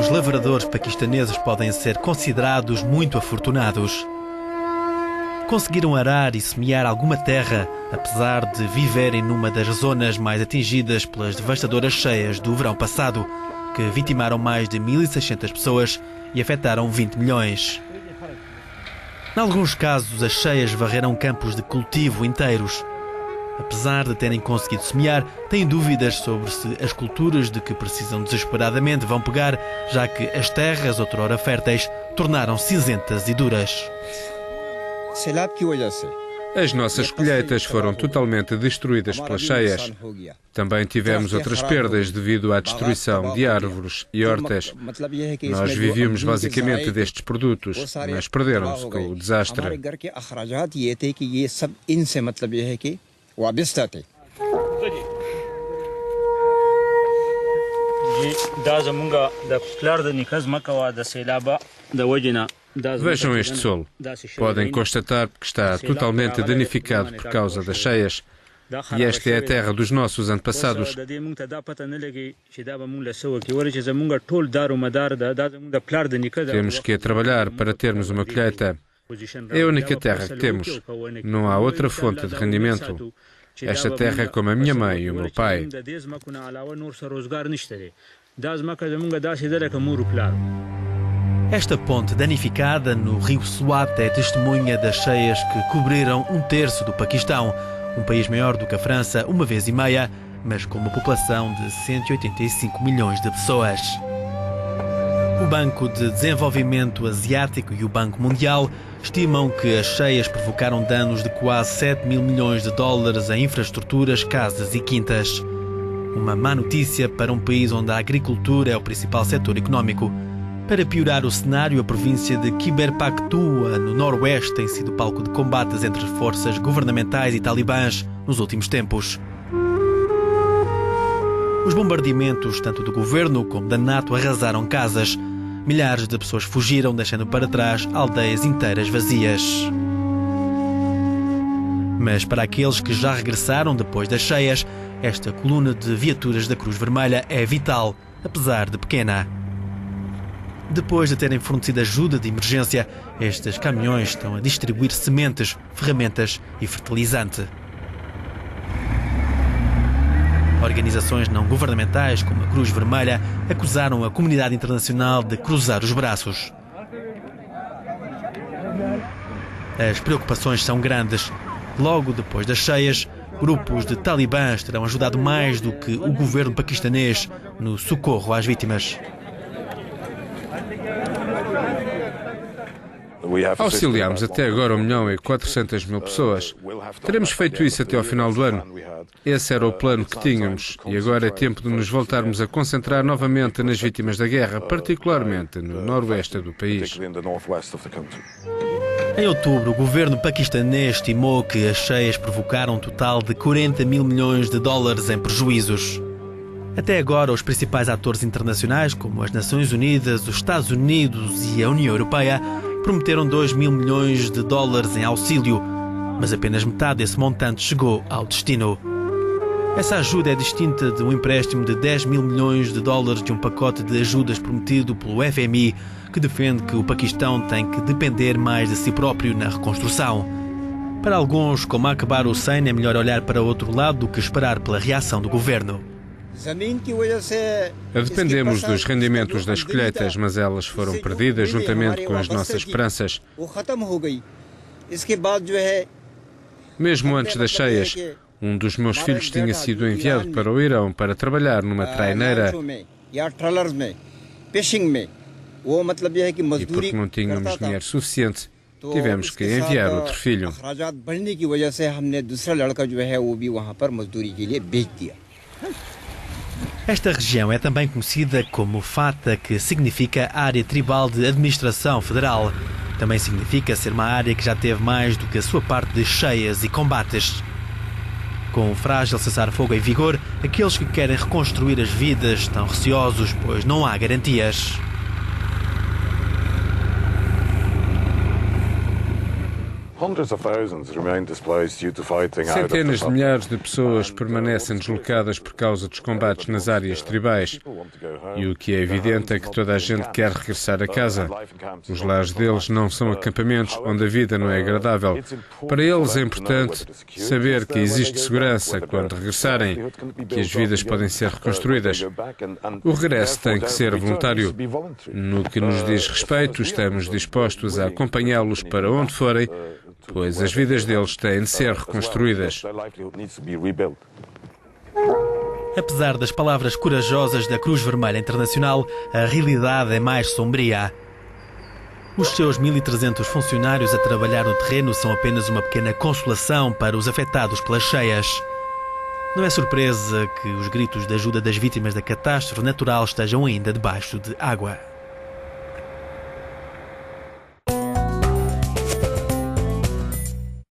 alguns lavradores paquistaneses podem ser considerados muito afortunados. Conseguiram arar e semear alguma terra, apesar de viverem numa das zonas mais atingidas pelas devastadoras cheias do verão passado, que vitimaram mais de 1.600 pessoas e afetaram 20 milhões. Em alguns casos, as cheias varreram campos de cultivo inteiros. Apesar de terem conseguido semear, têm dúvidas sobre se as culturas de que precisam desesperadamente vão pegar, já que as terras, outrora férteis, tornaram-se cinzentas e duras. As nossas colheitas foram totalmente destruídas pelas cheias. Também tivemos outras perdas devido à destruição de árvores e hortas. Nós vivíamos basicamente destes produtos, mas perderam-se com o desastre. Vejam este solo. Podem constatar que está totalmente danificado por causa das cheias. E esta é a terra dos nossos antepassados. Temos que trabalhar para termos uma colheita. É a única terra que temos. Não há outra fonte de rendimento. Esta terra é como a minha mãe e o meu pai. Esta ponte danificada no rio Swat é testemunha das cheias que cobriram 1/3 do Paquistão, um país maior do que a França, 1,5 vezes, mas com uma população de 185 milhões de pessoas. O Banco de Desenvolvimento Asiático e o Banco Mundial estimam que as cheias provocaram danos de quase 7 mil milhões de dólares em infraestruturas, casas e quintas. Uma má notícia para um país onde a agricultura é o principal setor económico. Para piorar o cenário, a província de Khyber Pakhtunkhwa, no noroeste, tem sido palco de combates entre forças governamentais e talibãs nos últimos tempos. Os bombardeamentos, tanto do governo como da NATO, arrasaram casas. Milhares de pessoas fugiram, deixando para trás aldeias inteiras vazias. Mas para aqueles que já regressaram depois das cheias, esta coluna de viaturas da Cruz Vermelha é vital, apesar de pequena. Depois de terem fornecido ajuda de emergência, estes caminhões estão a distribuir sementes, ferramentas e fertilizante. Organizações não governamentais, como a Cruz Vermelha, acusaram a comunidade internacional de cruzar os braços. As preocupações são grandes. Logo depois das cheias, grupos de talibãs terão ajudado mais do que o governo paquistanês no socorro às vítimas. Auxiliámos até agora 1.400.000 pessoas. Teremos feito isso até ao final do ano. Esse era o plano que tínhamos e agora é tempo de nos voltarmos a concentrar novamente nas vítimas da guerra, particularmente no noroeste do país. Em outubro, o governo paquistanês estimou que as cheias provocaram um total de 40 mil milhões de dólares em prejuízos. Até agora, os principais atores internacionais, como as Nações Unidas, os Estados Unidos e a União Europeia, prometeram 2 mil milhões de dólares em auxílio, mas apenas metade desse montante chegou ao destino. Essa ajuda é distinta de um empréstimo de 10 mil milhões de dólares de um pacote de ajudas prometido pelo FMI, que defende que o Paquistão tem que depender mais de si próprio na reconstrução. Para alguns, como Akbar Hussain, é melhor olhar para outro lado do que esperar pela reação do governo. Dependemos dos rendimentos das colheitas, mas elas foram perdidas juntamente com as nossas esperanças. Mesmo antes das cheias, um dos meus filhos tinha sido enviado para o Irão para trabalhar numa traineira. E porque não tínhamos dinheiro suficiente, tivemos que enviar outro filho. Esta região é também conhecida como FATA, que significa Área Tribal de Administração Federal. Também significa ser uma área que já teve mais do que a sua parte de cheias e combates. Com o frágil cessar-fogo em vigor, aqueles que querem reconstruir as vidas estão receosos, pois não há garantias. Centenas de milhares de pessoas permanecem deslocadas por causa dos combates nas áreas tribais. E o que é evidente é que toda a gente quer regressar a casa. Os lares deles não são acampamentos onde a vida não é agradável. Para eles é importante saber que existe segurança quando regressarem, que as vidas podem ser reconstruídas. O regresso tem que ser voluntário. No que nos diz respeito, estamos dispostos a acompanhá-los para onde forem, pois as vidas deles têm de ser reconstruídas. Apesar das palavras corajosas da Cruz Vermelha Internacional, a realidade é mais sombria. Os seus 1.300 funcionários a trabalhar no terreno são apenas uma pequena consolação para os afetados pelas cheias. Não é surpresa que os gritos de ajuda das vítimas da catástrofe natural estejam ainda debaixo de água.